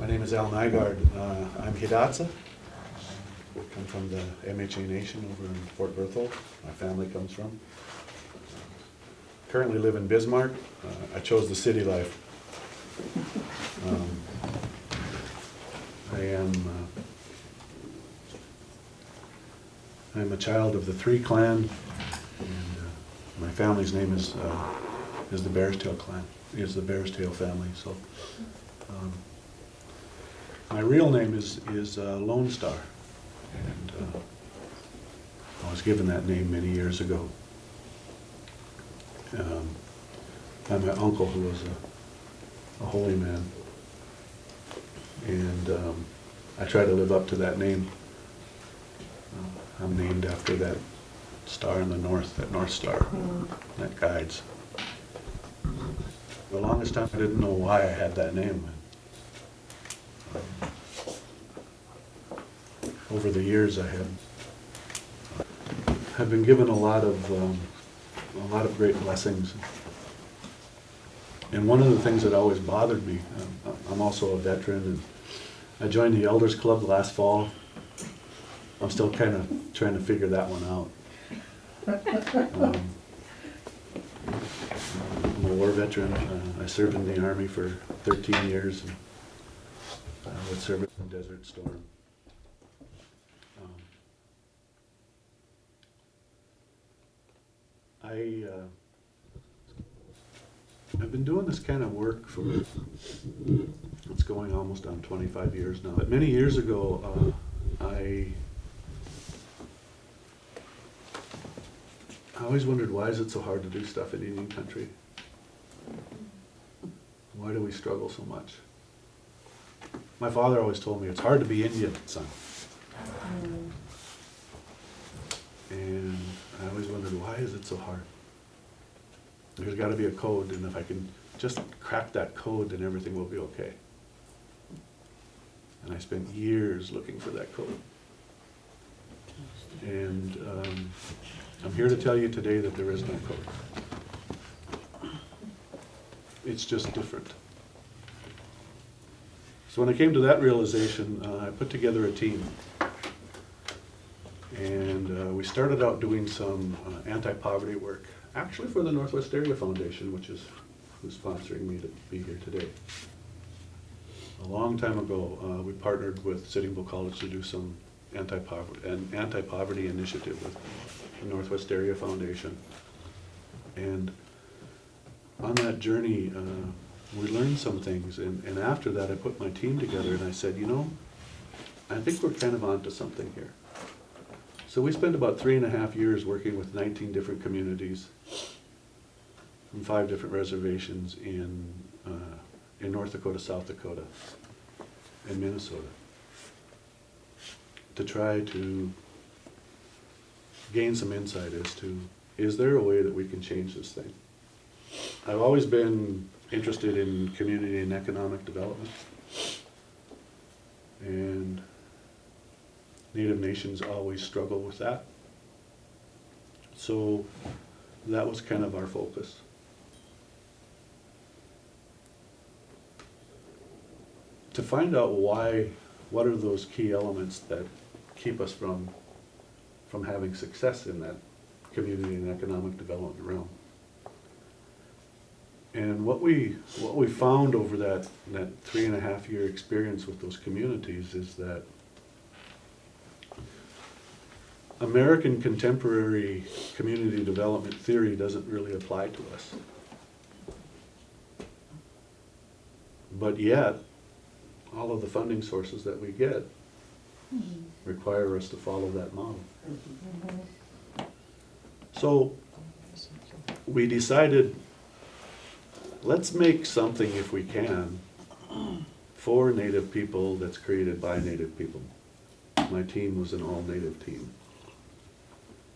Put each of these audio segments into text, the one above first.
My name is Al Nygard. I'm Hidatsa. I come from the MHA Nation over in Fort Berthold. My family comes from. Currently live in Bismarck. I chose the city life. I'm a child of the Three Clan, and my family's name is the Bearstail Clan. Is the Bearstail family. So. My real name is Lone Star, and I was given that name many years ago by my uncle, who was a holy man, and I try to live up to that name. I'm named after that star in the north, that North Star, that guides. For the longest time I didn't know why I had that name. Over the years, I have been given a lot of great blessings. And one of the things that always bothered me, I'm also a veteran, and I joined the Elders Club last fall. I'm still kind of trying to figure that one out. I'm a war veteran. I served in the Army for 13 years. And, with service in Desert Storm. I've been doing this kind of work for, it's going almost on 25 years now. But many years ago, I always wondered, why is it so hard to do stuff in Indian country? Why do we struggle so much? My father always told me, it's hard to be Indian, son. And I always wondered, why is it so hard? There's got to be a code, and if I can just crack that code, then everything will be okay. And I spent years looking for that code. And I'm here to tell you today that there is no code. It's just different. So when I came to that realization, I put together a team. And we started out doing some anti-poverty work, actually for the Northwest Area Foundation, which is who's sponsoring me to be here today. A long time ago, we partnered with Sitting Bull College to do some anti-poverty initiative with the Northwest Area Foundation. And on that journey, we learned some things, and after that I put my team together and I said, you know, I think we're kind of onto something here. So we spent about 3.5 years working with 19 different communities from 5 different reservations in North Dakota, South Dakota, and Minnesota to try to gain some insight as to, is there a way that we can change this thing? I've always been interested in community and economic development, and Native nations always struggle with that. So that was kind of our focus. To find out why, what are those key elements that keep us from having success in that community and economic development realm. And what we found over that 3.5 year experience with those communities is that American contemporary community development theory doesn't really apply to us. But yet, all of the funding sources that we get require us to follow that model. So we decided, let's make something, if we can, for Native people that's created by Native people. My team was an all-Native team.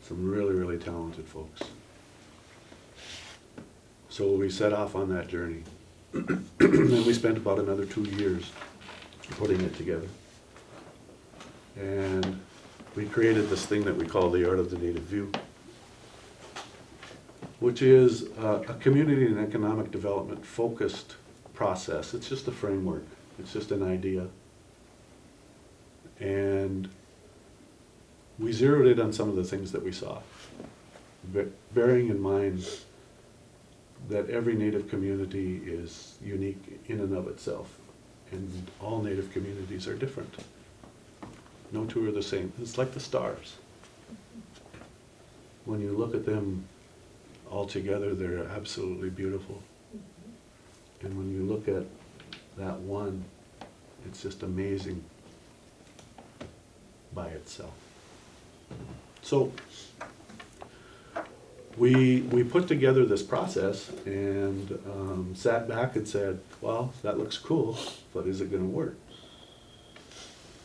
Some really, really talented folks. So we set off on that journey. And we spent about another 2 years putting it together. And we created this thing that we call the Art of the Native View, which is a community and economic development focused process. It's just a framework It's just an idea. And we zeroed in on some of the things that we saw, bearing in mind that every Native community is unique in and of itself, and all Native communities are different. No two are the same. It's like the stars. When you look at them all together, they're absolutely beautiful. And when you look at that one, it's just amazing by itself. So we put together this process and sat back and said, well, that looks cool, but is it going to work?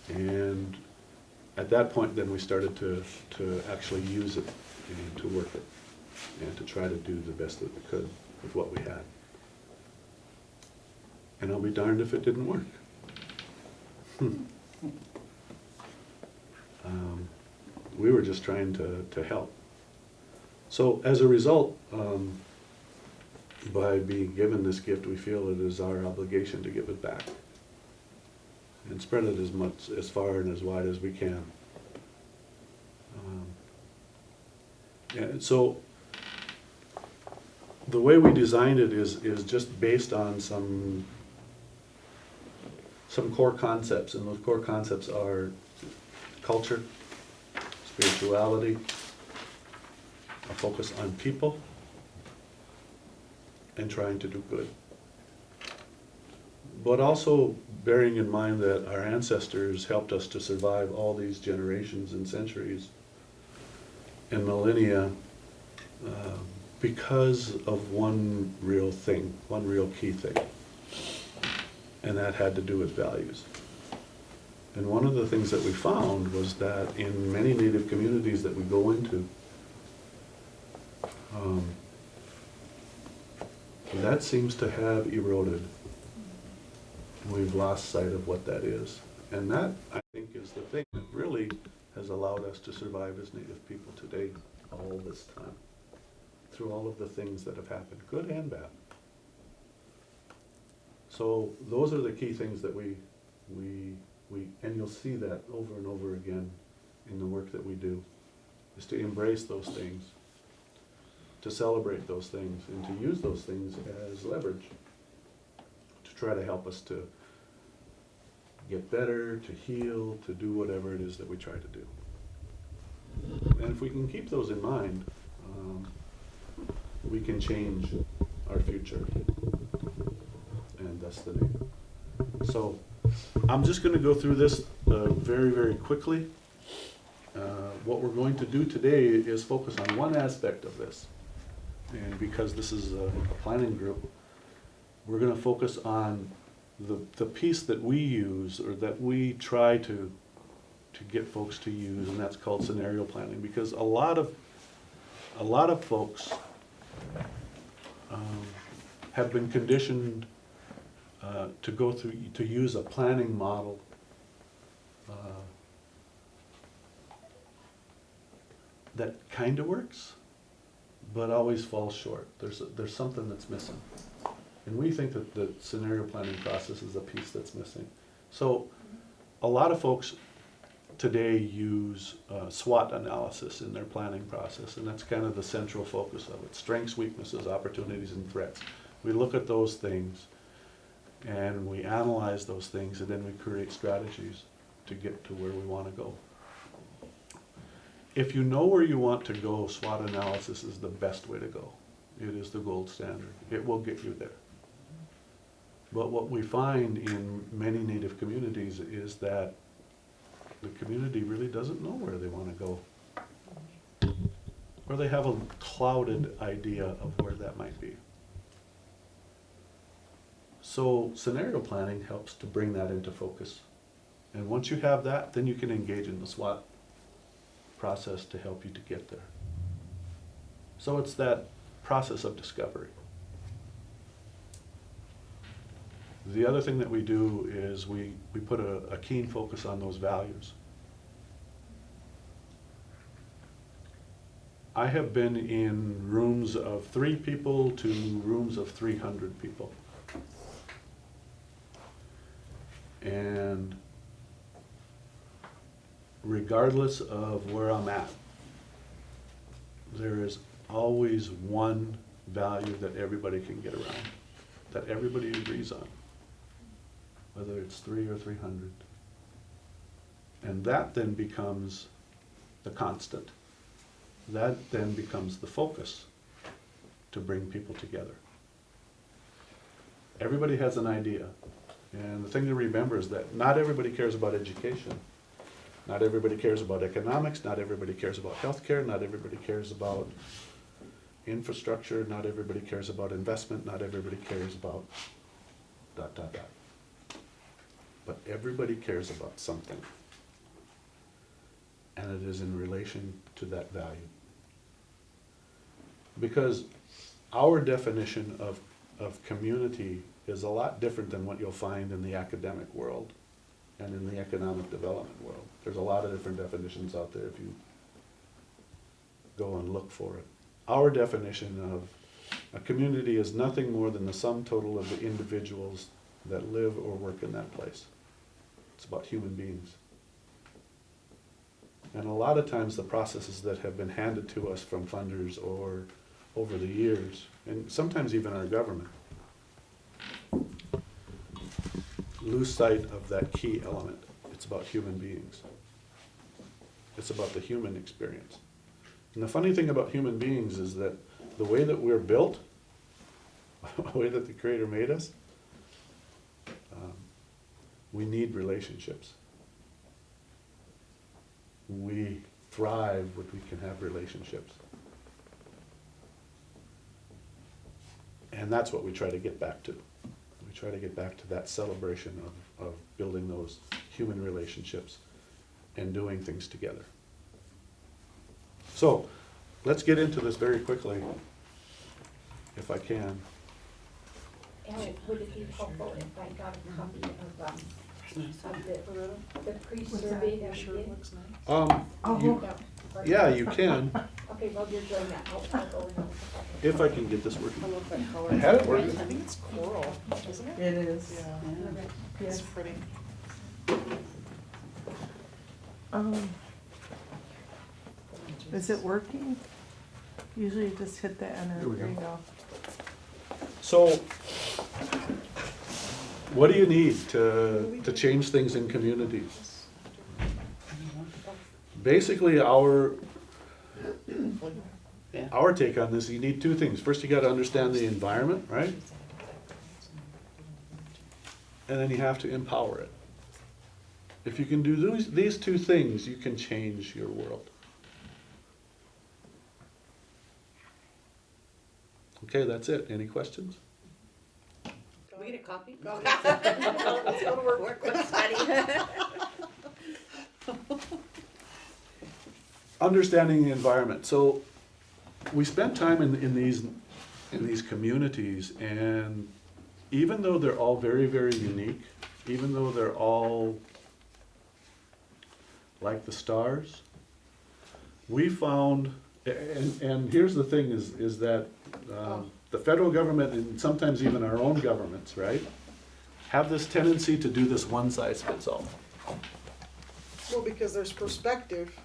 And at that point, then we started to actually use it and to work it and to try to do the best that we could with what we had. And I'll be darned if it didn't work. We were just trying to help. So as a result, by being given this gift, we feel it is our obligation to give it back and spread it as far and as wide as we can. And so the way we designed it is just based on some core concepts, and those core concepts are culture, spirituality, a focus on people, and trying to do good. But also bearing in mind that our ancestors helped us to survive all these generations and centuries and millennia because of one real thing, one real key thing, and that had to do with values. And one of the things that we found was that in many Native communities that we go into, that seems to have eroded. We've lost sight of what that is. And that, I think, is the thing that really has allowed us to survive as Native people today all this time, through all of the things that have happened, good and bad. So those are the key things that we and you'll see that over and over again in the work that we do, is to embrace those things, to celebrate those things, and to use those things as leverage to try to help us to get better, to heal, to do whatever it is that we try to do. And if we can keep those in mind, we can change our future, and thus the name. So I'm just going to go through this very, very quickly. What we're going to do today is focus on one aspect of this. And because this is a planning group, we're going to focus on the piece that we use, or that we try to get folks to use, and that's called scenario planning. Because a lot of folks have been conditioned to go through, to use a planning model that kind of works, but always falls short. There's something that's missing. And we think that the scenario planning process is a piece that's missing. So a lot of folks today use SWOT analysis in their planning process, and that's kind of the central focus of it. Strengths, weaknesses, opportunities, and threats. We look at those things and we analyze those things, and then we create strategies to get to where we want to go. If you know where you want to go, SWOT analysis is the best way to go. It is the gold standard. It will get you there. But what we find in many Native communities is that the community really doesn't know where they want to go. Or they have a clouded idea of where that might be. So scenario planning helps to bring that into focus. And once you have that, then you can engage in the SWOT process to help you to get there. So it's that process of discovery. The other thing that we do is we put a keen focus on those values. I have been in rooms of 3 people to rooms of 300 people. And regardless of where I'm at, there is always one value that everybody can get around, that everybody agrees on, whether it's 3 or 300. And that then becomes the constant. That then becomes the focus to bring people together. Everybody has an idea. And the thing to remember is that not everybody cares about education. Not everybody cares about economics. Not everybody cares about healthcare. Not everybody cares about infrastructure. Not everybody cares about investment. Not everybody cares about ... But everybody cares about something. And it is in relation to that value. Because our definition of community is a lot different than what you'll find in the academic world and in the economic development world. There's a lot of different definitions out there if you go and look for it. Our definition of a community is nothing more than the sum total of the individuals that live or work in that place. It's about human beings. And a lot of times the processes that have been handed to us from funders or over the years, and sometimes even our government, lose sight of that key element. It's about human beings. It's about the human experience. And the funny thing about human beings is that the way that we're built, the way that the Creator made us, we need relationships. We thrive when we can have relationships. And that's what we try to get back to. We try to get back to that celebration of building those human relationships and doing things together. So, let's get into this very quickly, if I can. And would it be helpful if I got a copy of the pre-survey that we did? Yeah, you can, Okay, well, you're doing that, I'll go in. if I can get this working. I love that color. I had it working. I think it's coral, isn't it? It is. Yeah, it's pretty. Is it working? Usually you just hit the enter. Here we There you go. go. So, what do you need to change things in communities? Basically, our take on this, you need two things. First, you gotta understand the environment, right? And then you have to empower it. If you can do these two things, you can change your world. Okay, that's it. Any questions? Can we get a copy? Let's go to work. Work with study. Understanding the environment. So we spend time in these communities, and even though they're all very, very unique, even though they're all like the stars, we found, and here's the thing is that the federal government and sometimes even our own governments, right, have this tendency to do this one size fits all. Well, because there's perspective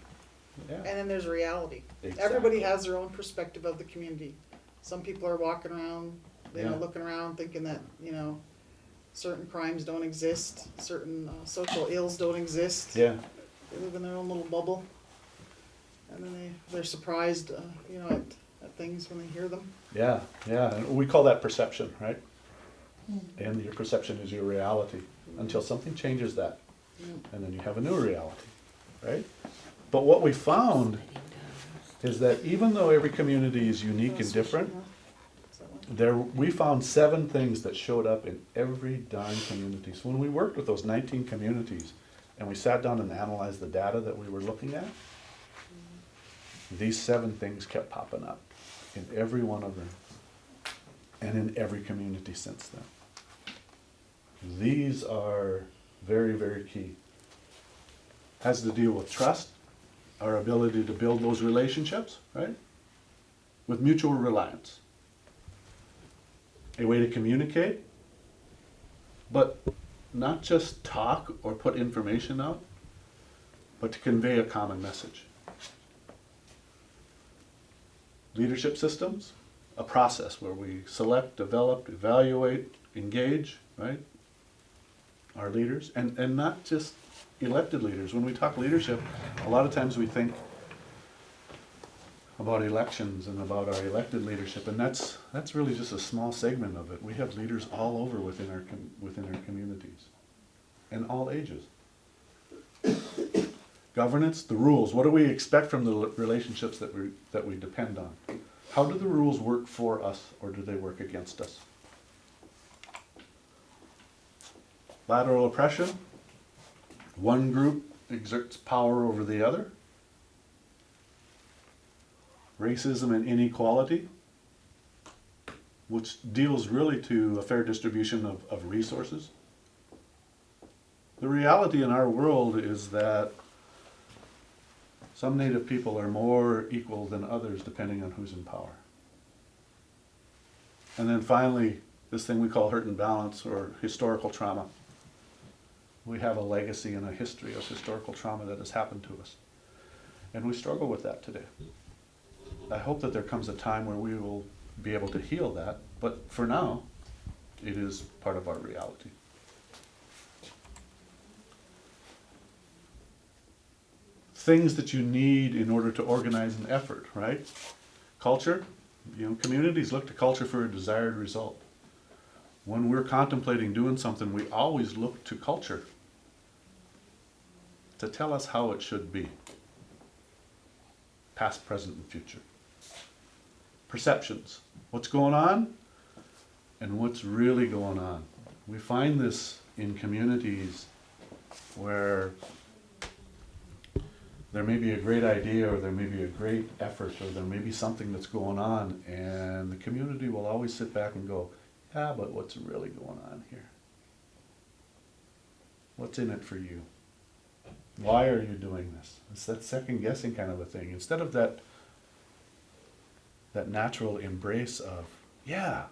Yeah. and then there's reality. Exactly. Everybody has their own perspective of the community. Some people are walking around, Yeah. looking around thinking that, certain crimes don't exist, certain social ills don't exist. Yeah. They live in their own little bubble. And then they're surprised, at things when they hear them. Yeah, yeah, and we call that perception, right? And your perception is your reality, until something changes that, and then you have a new reality, right? But what we found is that even though every community is unique and different, we found 7 things that showed up in every darn community. So when we worked with those 19 communities, and we sat down and analyzed the data that we were looking at, these 7 things kept popping up in every one of them, and in every community since then. These are very, very key. Has to deal with trust, our ability to build those relationships, right? With mutual reliance. A way to communicate, but not just talk or put information out, but to convey a common message. Leadership systems, a process where we select, develop, evaluate, engage, right? Our leaders, and not just elected leaders. When we talk leadership, a lot of times we think about elections and about our elected leadership, and that's really just a small segment of it. We have leaders all over within our communities, and all ages. Governance, the rules. What do we expect from the relationships that we depend on? How do the rules work for us, or do they work against us? Lateral oppression. One group exerts power over the other. Racism and inequality, which deals really to a fair distribution of resources. The reality in our world is that some Native people are more equal than others depending on who's in power. And then finally, this thing we call hurt and balance, or historical trauma. We have a legacy and a history of historical trauma that has happened to us. And we struggle with that today. I hope that there comes a time where we will be able to heal that, but for now, it is part of our reality. Things that you need in order to organize an effort, right? Culture, communities look to culture for a desired result. When we're contemplating doing something, we always look to culture to tell us how it should be. Past, present, and future. Perceptions. What's going on and what's really going on. We find this in communities where there may be a great idea, or there may be a great effort, or there may be something that's going on, and the community will always sit back and go, yeah, but what's really going on here? What's in it for you? Why are you doing this? It's that second guessing kind of a thing. Instead of that natural embrace of, yeah,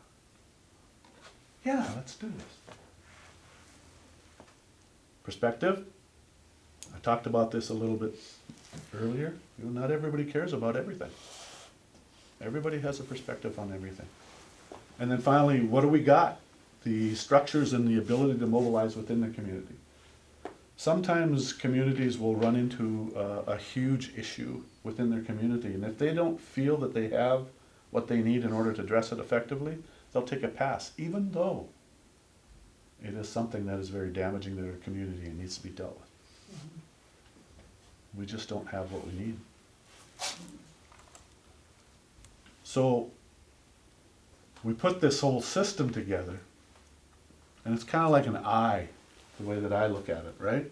let's do this. Perspective. I talked about this a little bit earlier. Not everybody cares about everything. Everybody has a perspective on everything. And then finally, what do we got? The structures and the ability to mobilize within the community. Sometimes communities will run into a huge issue within their community, and if they don't feel that they have what they need in order to address it effectively, they'll take a pass, even though it is something that is very damaging to their community and needs to be dealt with. Mm-hmm. We just don't have what we need. So we put this whole system together, and it's kind of like an eye, the way that I look at it, right?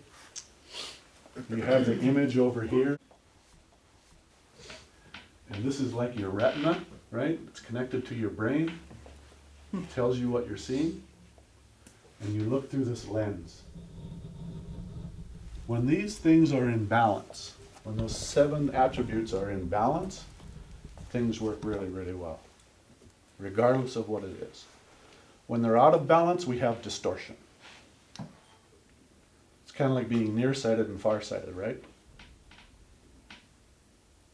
You have the image over here, and this is like your retina, right? It's connected to your brain, it tells you what you're seeing, and you look through this lens. When these things are in balance, when those 7 attributes are in balance, things work really, really well, regardless of what it is. When they're out of balance, we have distortion. It's kind of like being nearsighted and farsighted, right?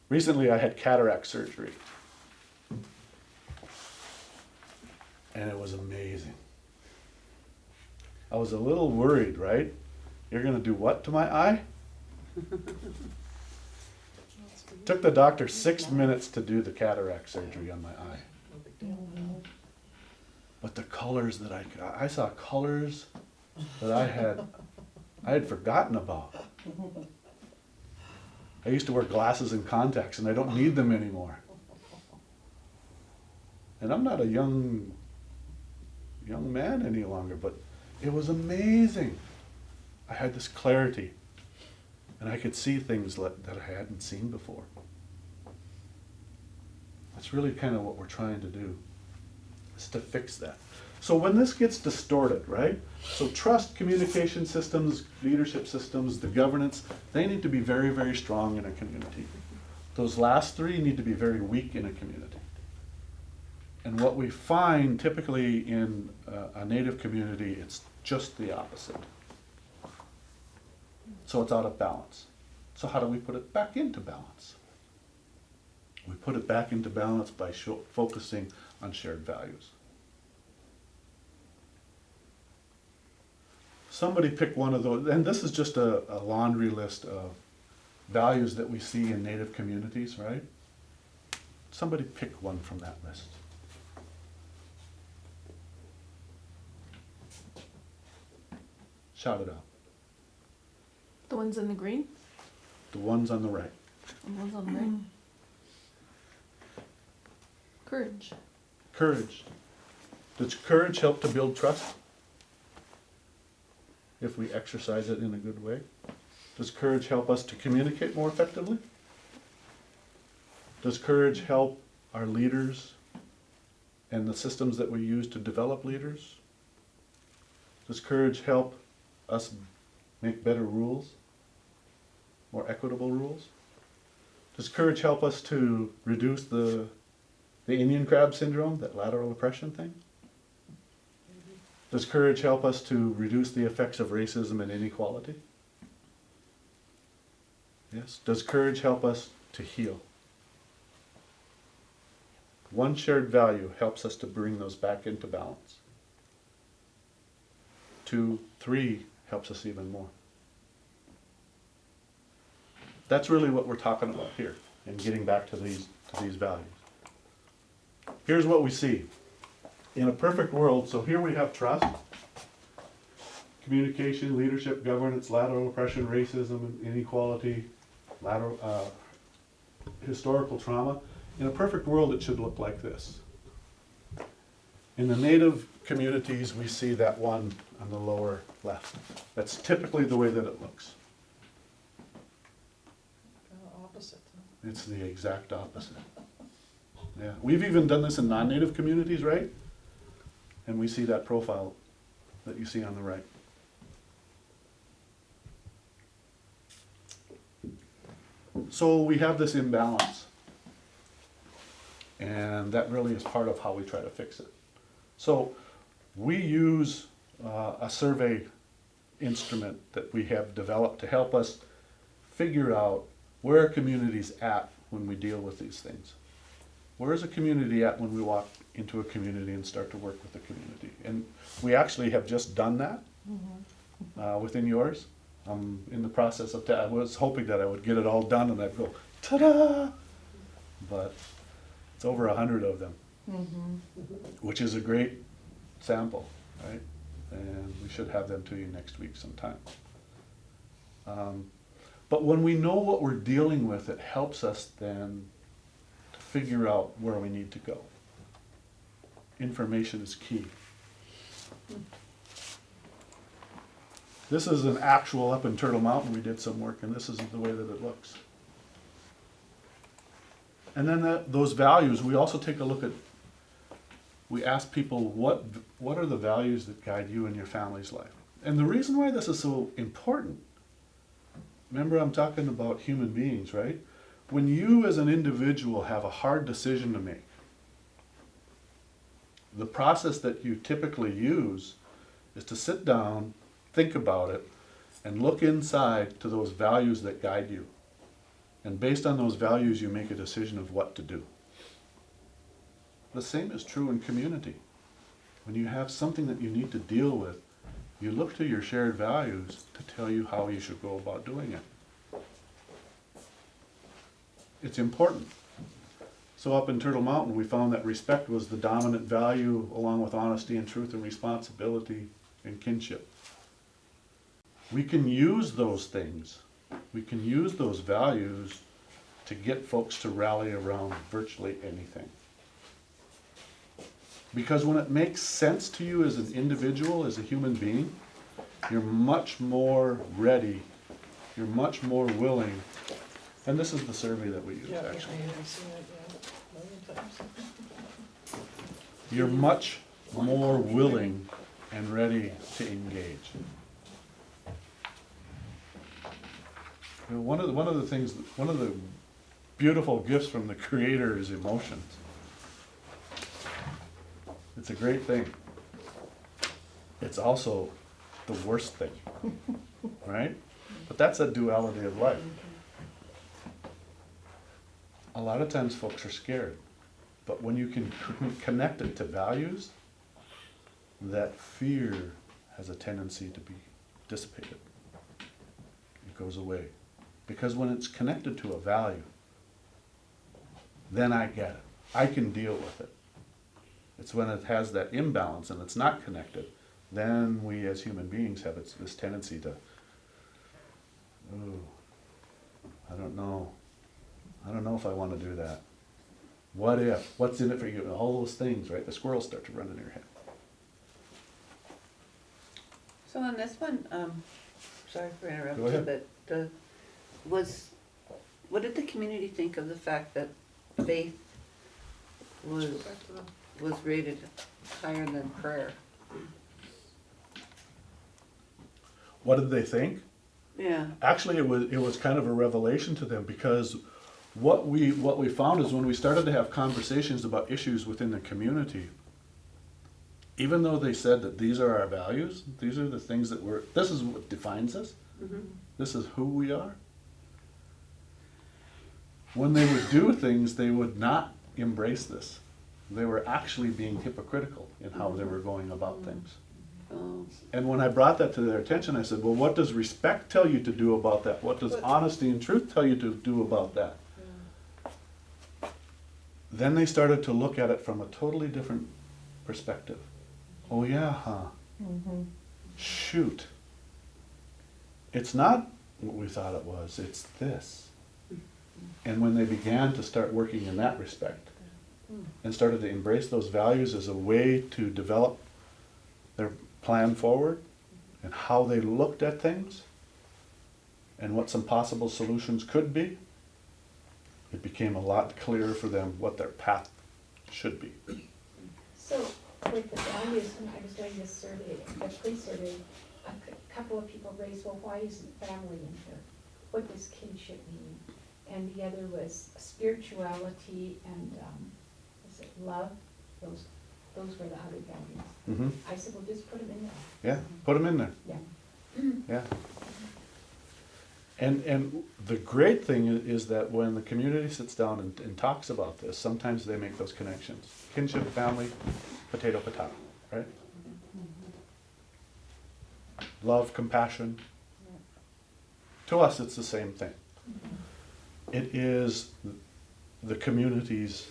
Recently, I had cataract surgery, and it was amazing. I was a little worried, right? You're going to do what to my eye? Took the doctor 6 minutes to do the cataract surgery on my eye. But the colors that I saw colors that I had forgotten about. I used to wear glasses and contacts, and I don't need them anymore. And I'm not a young man any longer, but it was amazing. I had this clarity, and I could see things that I hadn't seen before. That's really kind of what we're trying to do, is to fix that. So when this gets distorted, right? So trust, communication systems, leadership systems, the governance, they need to be very, very strong in a community. Those last 3 need to be very weak in a community. And what we find typically in a Native community, it's just the opposite. So it's out of balance. So how do we put it back into balance? We put it back into balance by focusing on shared values. Somebody pick one of those, and this is just a laundry list of values that we see in Native communities, right? Somebody pick one from that list. Shout it out. The ones in the green? The ones on the right. The ones on the right? Courage. Courage. Does courage help to build trust? If we exercise it in a good way? Does courage help us to communicate more effectively? Does courage help our leaders and the systems that we use to develop leaders? Does courage help us make better rules? More equitable rules? Does courage help us to reduce the Indian crab syndrome, that lateral oppression thing? Does courage help us to reduce the effects of racism and inequality? Yes. Does courage help us to heal? One shared value helps us to bring those back into balance. 2, 3 helps us even more. That's really what we're talking about here, and getting back to these values. Here's what we see. In a perfect world, so here we have trust, communication, leadership, governance, lateral oppression, racism, and inequality, historical trauma. In a perfect world, it should look like this. In the Native communities, we see that one on the lower left. That's typically the way that it looks. Opposite. It's the exact opposite. Yeah, we've even done this in non-Native communities, right? And we see that profile that you see on the right. So we have this imbalance. And that really is part of how we try to fix it. So we use a survey instrument that we have developed to help us figure out where a community's at when we deal with these things. Where is a community at when we walk into a community and start to work with the community? And we actually have just done that within yours. I'm in the process of I was hoping that I would get it all done and I'd go, ta-da! But it's over 100 of them, which is a great sample, right? And we should have them to you next week sometime. But when we know what we're dealing with, it helps us then to figure out where we need to go. Information is key. This is an actual up in Turtle Mountain. We did some work, and this is the way that it looks. And then those values, we also take a look at, we ask people, what are the values that guide you in your family's life? And the reason why this is so important, remember I'm talking about human beings, right? When you as an individual have a hard decision to make, the process that you typically use is to sit down, think about it, and look inside to those values that guide you. And based on those values, you make a decision of what to do. The same is true in community. When you have something that you need to deal with, you look to your shared values to tell you how you should go about doing it. It's important. So up in Turtle Mountain, we found that respect was the dominant value, along with honesty and truth and responsibility and kinship. We can use those things. We can use those values to get folks to rally around virtually anything. Because when it makes sense to you as an individual, as a human being, you're much more ready, you're much more willing, and this is the survey that we use actually. I've seen it, yeah, a million times. You're much more willing and ready to engage. You know, one of the beautiful gifts from the Creator is emotions. It's a great thing. It's also the worst thing, right? But that's a duality of life. A lot of times folks are scared, but when you can connect it to values, that fear has a tendency to be dissipated. It goes away. Because when it's connected to a value, then I get it. I can deal with it. It's when it has that imbalance and it's not connected, then we as human beings have this tendency to, ooh, I don't know. I don't know if I want to do that. What if? What's in it for you? All those things, right? The squirrels start to run in your head. So on this one, sorry for Go interrupting, ahead. but what did the community think of the fact that faith Let's was go back to the- was rated higher than prayer? What did they think? Yeah. Actually, it was kind of a revelation to them, because what we found is when we started to have conversations about issues within the community, even though they said that these are our values, these are the things that this is what defines us, this is who we are. When they would do things, they would not embrace this. They were actually being hypocritical in how they were going about things. Oh. And when I brought that to their attention, I said, well, what does respect tell you to do about that? What does honesty and truth tell you to do about that? Then they started to look at it from a totally different perspective. Oh yeah, huh? Shoot. It's not what we thought it was, it's this. And when they began to start working in that respect, and started to embrace those values as a way to develop their plan forward, and how they looked at things, and what some possible solutions could be, it became a lot clearer for them what their path should be. So with the values, when I was doing this survey, the pre-survey, a couple of people raised, well, why isn't family in here? What does kinship mean? And the other was spirituality and, is it love? Those were the other values. I said, well, just put them in there. Yeah, put them in there. Yeah. Yeah. And the great thing is that when the community sits down and talks about this, sometimes they make those connections. Kinship, family, potato, right? Love, compassion. To us, it's the same thing. It is the community's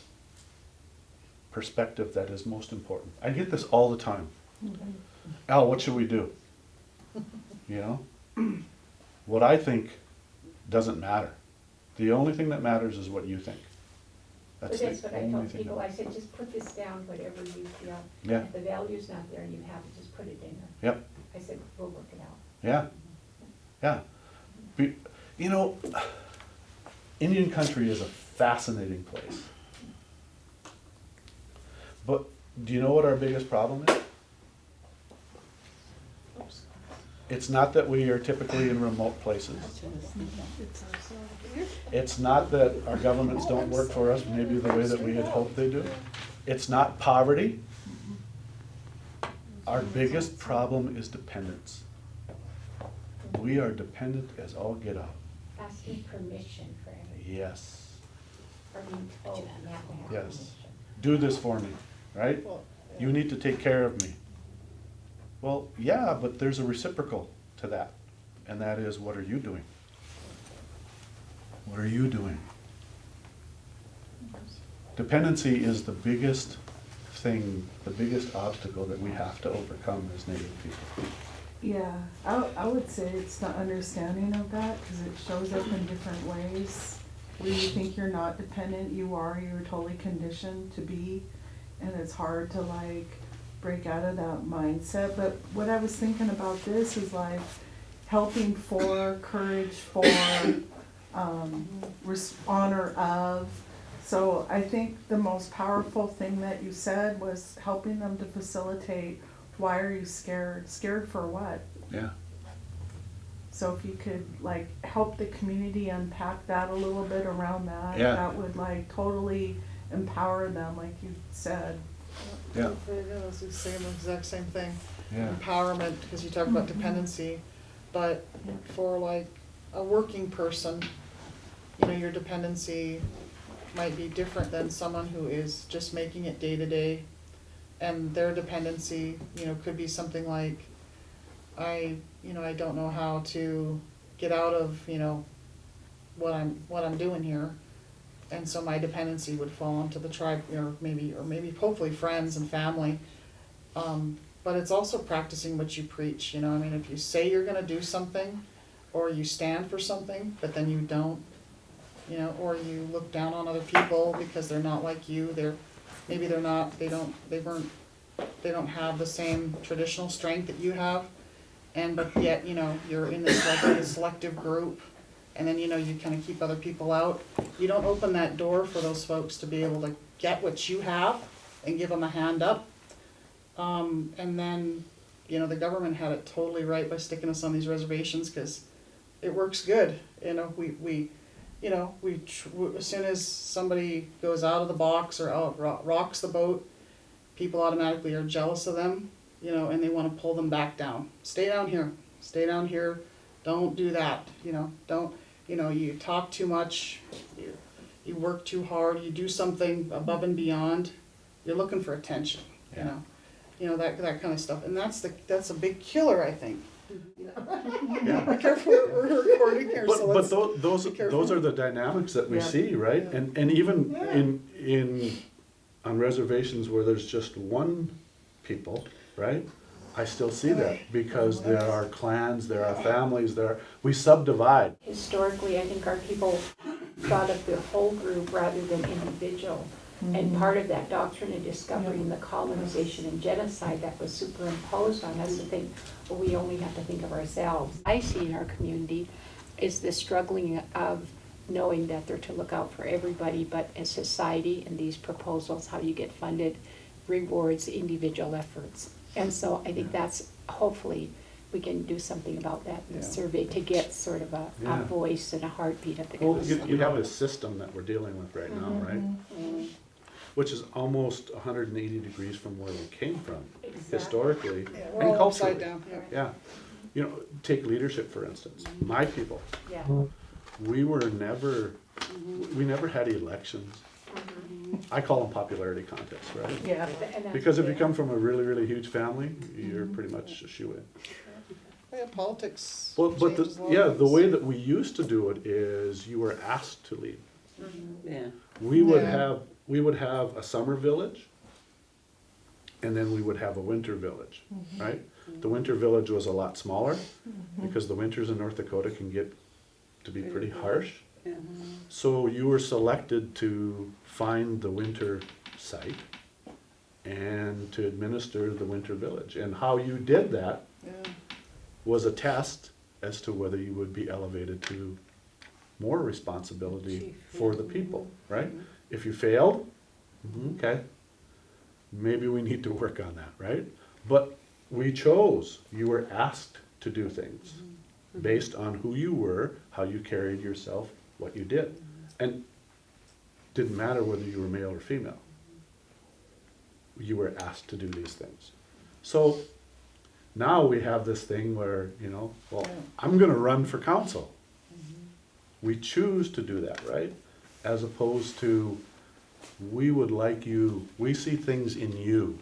perspective that is most important. I get this all the time. Al, what should we do? You know? What I think doesn't matter. The only thing that matters is what you think. But That's that's the what I only told thing. people, I said, just put this down, whatever you feel. Yeah. If the value's not there and you have it, just put it in there. Yep. I said, we'll work it out. Yeah. Yeah. You know, Indian country is a fascinating place. But do you know what our biggest problem is? It's not that we are typically in remote places. It's not that our governments don't work for us maybe the way that we had hoped they do. It's not poverty. Our biggest problem is dependence. We are dependent as all get out. Asking permission for everything, Yes. or being told you have to have Yes. permission. Do this for me, right? Well, You need to take care of me. Well, yeah, but there's a reciprocal to that, and that is, what are you doing? What are you doing? Dependency is the biggest thing, the biggest obstacle that we have to overcome as Native people. Yeah, I would say it's the understanding of that, because it shows up in different ways. Where you think you're not dependent, you're totally conditioned to be, and it's hard to like break out of that mindset. But what I was thinking about this is like helping for, courage for, honor of. So I think the most powerful thing that you said was helping them to facilitate, why are you scared? Scared for what? Yeah. So if you could like help the community unpack that a little bit around that, Yeah. that would like totally empower them, like you said. Yeah. It's the same, exact same thing. Yeah. Empowerment, because you talk about dependency, but for like a working person, you know, your dependency might be different than someone who is just making it day to day. And their dependency, you know, could be something like, I don't know how to get out of, you know, what I'm doing here. And so my dependency would fall onto the tribe, or maybe hopefully friends and family. But it's also practicing what you preach, you know, I mean, if you say you're gonna do something, or you stand for something, but then you don't, you know, or you look down on other people because they're not like you, they don't have the same traditional strength that you have, but yet, you know, you're in this like a selective group, and then, you know, you kind of keep other people out. You don't open that door for those folks to be able to get what you have and give them a hand up. And then, you know, the government had it totally right by sticking us on these reservations, because it works good. You know, as soon as somebody goes out of the box or rocks the boat, people automatically are jealous of them, you know, and they want to pull them back down. Stay down here, don't do that, you know, you talk too much, you work too hard, you do something above and beyond, you're looking for attention, you know, that kind of stuff, and that's a big killer, I think. Yeah. Be careful, we're recording here, so But let's be careful. those are the dynamics that we Yeah. see, right? Yeah. And even Yeah. on reservations where there's just one people, right? I still see that, because there are clans, there are families, we subdivide. Historically, I think our people thought of the whole group rather than individual. And part of that doctrine of discovery and the colonization and genocide that was superimposed on us to think, well, we only have to think of ourselves. I see in our community is the struggling of knowing that they're to look out for everybody, but as society and these proposals, how you get funded, rewards individual efforts. And so I think that's, hopefully, we can do something about that in the survey to get sort of a Yeah. voice and a heartbeat of the Well, council. you have a system that we're dealing with right now, right? Which is almost 180 degrees from where we came from, Exactly. historically Yeah, and we're all culturally. upside down, yeah. Yeah, you know, take leadership, for instance. My people, Yeah. we never had elections. I call them popularity contests, right? Yeah. And that's Because if you fair. come from a really, really huge family, you're pretty much a shoo-in. Yeah, politics. But changes a lot of the things. way that we used to do it is you were asked to lead. Yeah. We would Yeah. have a summer village, and then we would have a winter village, right? The winter village was a lot smaller, because the winters in North Dakota can get to be pretty harsh. Yeah. So you were selected to find the winter site and to administer the winter village. And how you did that Yeah. was a test as to whether you would be elevated to more responsibility Chief, for the people, right? If you failed, okay, maybe we need to work on that, right? But we chose, you were asked to do things based on who you were, how you carried yourself, what you did. And didn't matter whether you were male or female. You were asked to do these things. So now we have this thing where, you know, well, Yeah. I'm gonna run for council. We choose to do that, right? As opposed to, we would like you, we see things in you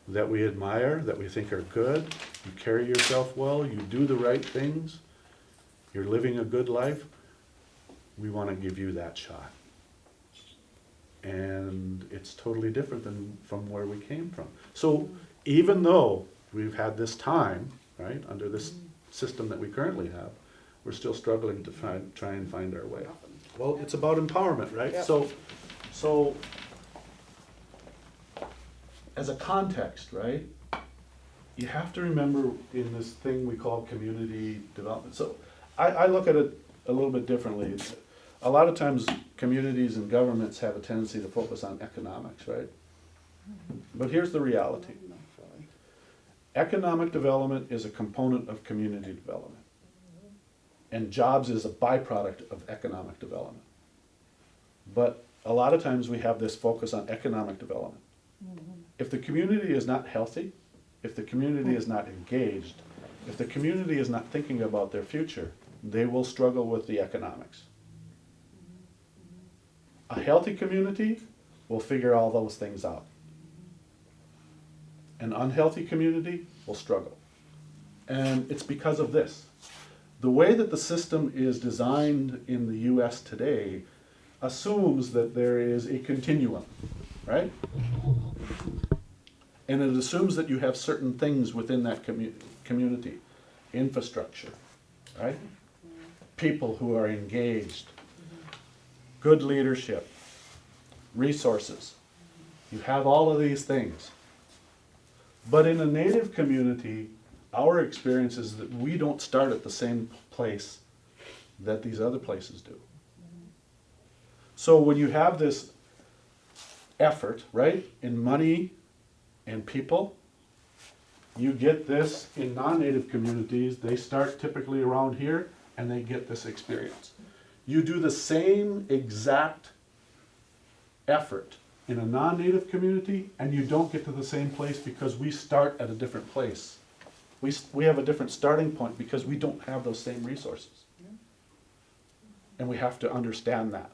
that we admire, that we think are good. You carry yourself well, you do the right things, you're living a good life. We want to give you that shot. And it's totally different than from where we came from. So even though we've had this time, right, under this system that we currently have, we're still struggling to try and find our way. Well, it's about empowerment, right? Yep. So as a context, right, you have to remember in this thing we call community development. So I look at it a little bit differently. A lot of times communities and governments have a tendency to focus on economics, right? But here's the reality. Not really. Economic development is a component of community development. And jobs is a byproduct of economic development. But a lot of times we have this focus on economic development. If the community is not healthy, if the community is not engaged, if the community is not thinking about their future, they will struggle with the economics. A healthy community will figure all those things out. An unhealthy community will struggle. And it's because of this. The way that the system is designed in the US today assumes that there is a continuum, right? And it assumes that you have certain things within that community. Infrastructure, right? People who are engaged, good leadership, resources. You have all of these things. But in a Native community, our experience is that we don't start at the same place that these other places do. So when you have this effort, right, in money and people, you get this in non-Native communities. They start typically around here and they get this experience. You do the same exact effort in a non-Native community and you don't get to the same place because we start at a different place. We have a different starting point because we don't have those same resources. And we have to understand that.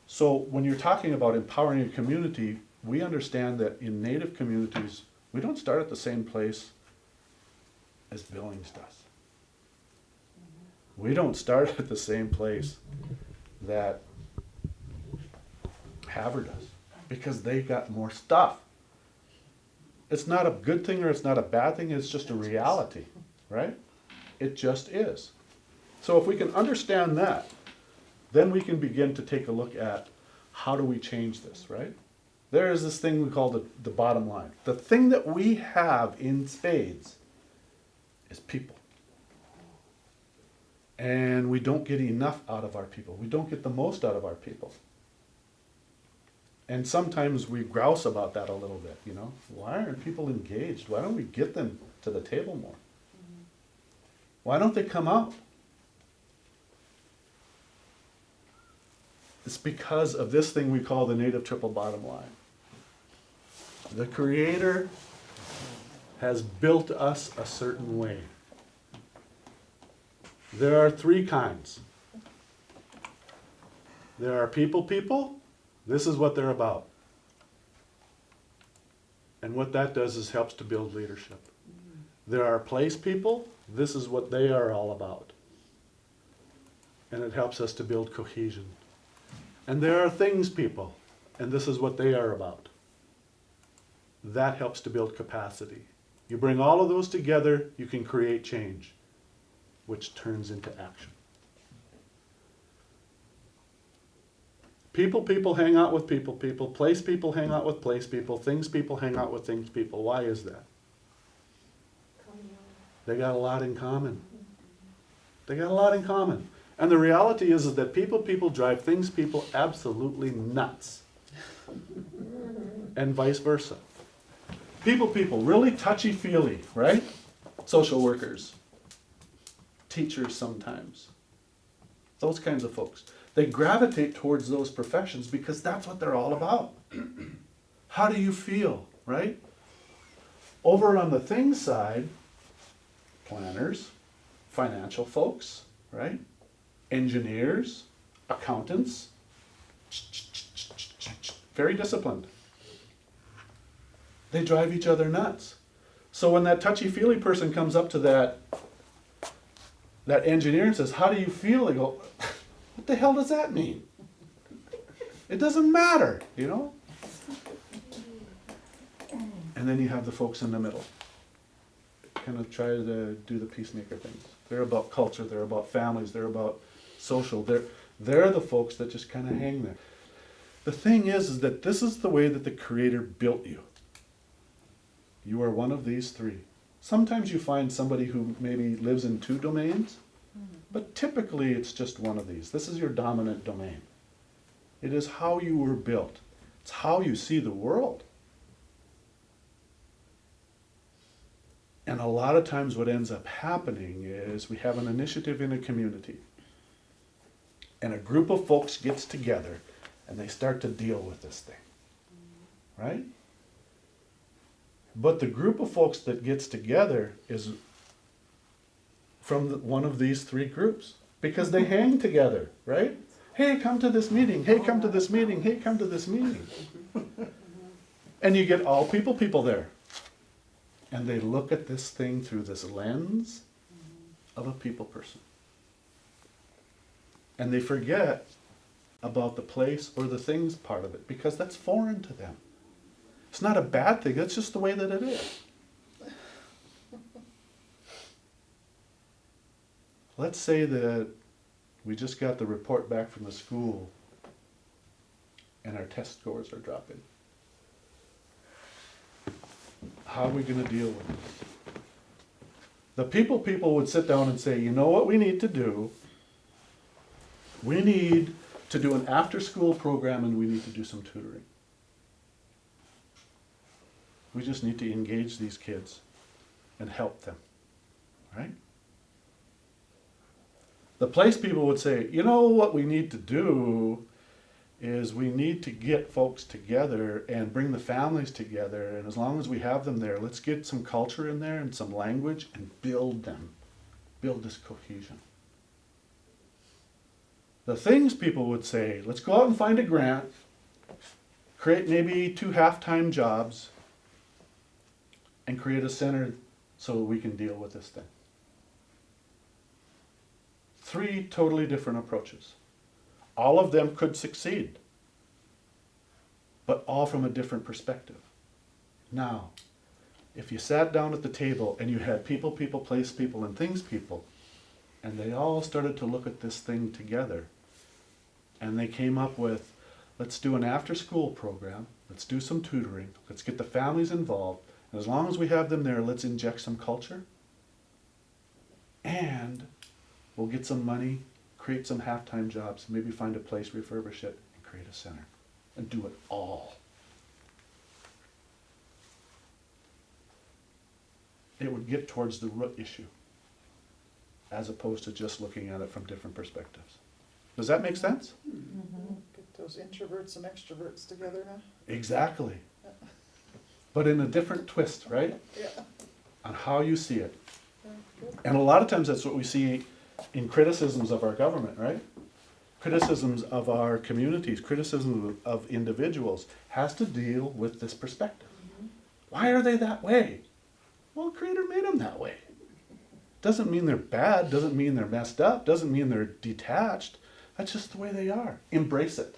So when you're talking about empowering a community, we understand that in Native communities, we don't start at the same place as Billings does. We don't start at the same place that Havre does, because they've got more stuff. It's not a good thing or it's not a bad thing, it's just a reality, right? It just is. So if we can understand that, then we can begin to take a look at how do we change this, right? There is this thing we call the bottom line. The thing that we have in spades is people. And we don't get enough out of our people. We don't get the most out of our people. And sometimes we grouse about that a little bit, you know. Why aren't people engaged? Why don't we get them to the table more? Why don't they come out? It's because of this thing we call the Native triple bottom line. The Creator has built us a certain way. There are three kinds. There are people. This is what they're about. And what that does is helps to build leadership. There are place people. This is what they are all about. And it helps us to build cohesion. And there are things people. And this is what they are about. That helps to build capacity. You bring all of those together, you can create change, which turns into action. People hang out with people. Place people hang out with place people. Things people hang out with things people. Why is that? They got a lot in common. They got a lot in common. And the reality is that people drive things people absolutely nuts. And vice versa. People, really touchy-feely, right? Social workers, teachers sometimes, those kinds of folks. They gravitate towards those professions because that's what they're all about. How do you feel, right? Over on the things side, planners, financial folks, right? Engineers, accountants, very disciplined. They drive each other nuts. So when that touchy-feely person comes up to that engineer and says, how do you feel? They go, what the hell does that mean? It doesn't matter, you know? And then you have the folks in the middle. Kind of try to do the peacemaker things. They're about culture, they're about families, they're about social. They're the folks that just kind of hang there. The thing is that this is the way that the Creator built you. You are one of these three. Sometimes you find somebody who maybe lives in two domains, but typically it's just one of these. This is your dominant domain. It is how you were built. It's how you see the world. And a lot of times what ends up happening is we have an initiative in a community. And a group of folks gets together and they start to deal with this thing. Right? But the group of folks that gets together is from one of these three groups, because they hang together, right? Hey, come to this meeting, hey, come to this meeting, hey, come to this meeting. And you get all people there. And they look at this thing through this lens of a people person. And they forget about the place or the things part of it, because that's foreign to them. It's not a bad thing, it's just the way that it is. Let's say that we just got the report back from the school and our test scores are dropping. How are we going to deal with this? The people would sit down and say, you know what we need to do? We need to do an after-school program and we need to do some tutoring. We just need to engage these kids and help them, right? The place people would say, you know what we need to do is we need to get folks together and bring the families together, and as long as we have them there, let's get some culture in there and some language and build them, build this cohesion. The things people would say, let's go out and find a grant, create maybe 2 half-time jobs, and create a center so we can deal with this thing. 3 totally different approaches. All of them could succeed, but all from a different perspective. Now, if you sat down at the table and you had people, place people, and things people, and they all started to look at this thing together, and they came up with, let's do an after-school program, let's do some tutoring, let's get the families involved, and as long as we have them there, let's inject some culture, and we'll get some money, create some half-time jobs, maybe find a place, refurbish it, and create a center. And do it all. It would get towards the root issue, as opposed to just looking at it from different perspectives. Does that make sense? Get those introverts and extroverts together now. Exactly. But in a different twist, right? Yeah. On how you see it. Good. And a lot of times that's what we see in criticisms of our government, right? Criticisms of our communities, criticism of individuals has to deal with this perspective. Why are they that way? Well, the Creator made them that way. Doesn't mean they're bad, doesn't mean they're messed up, doesn't mean they're detached. That's just the way they are. Embrace it.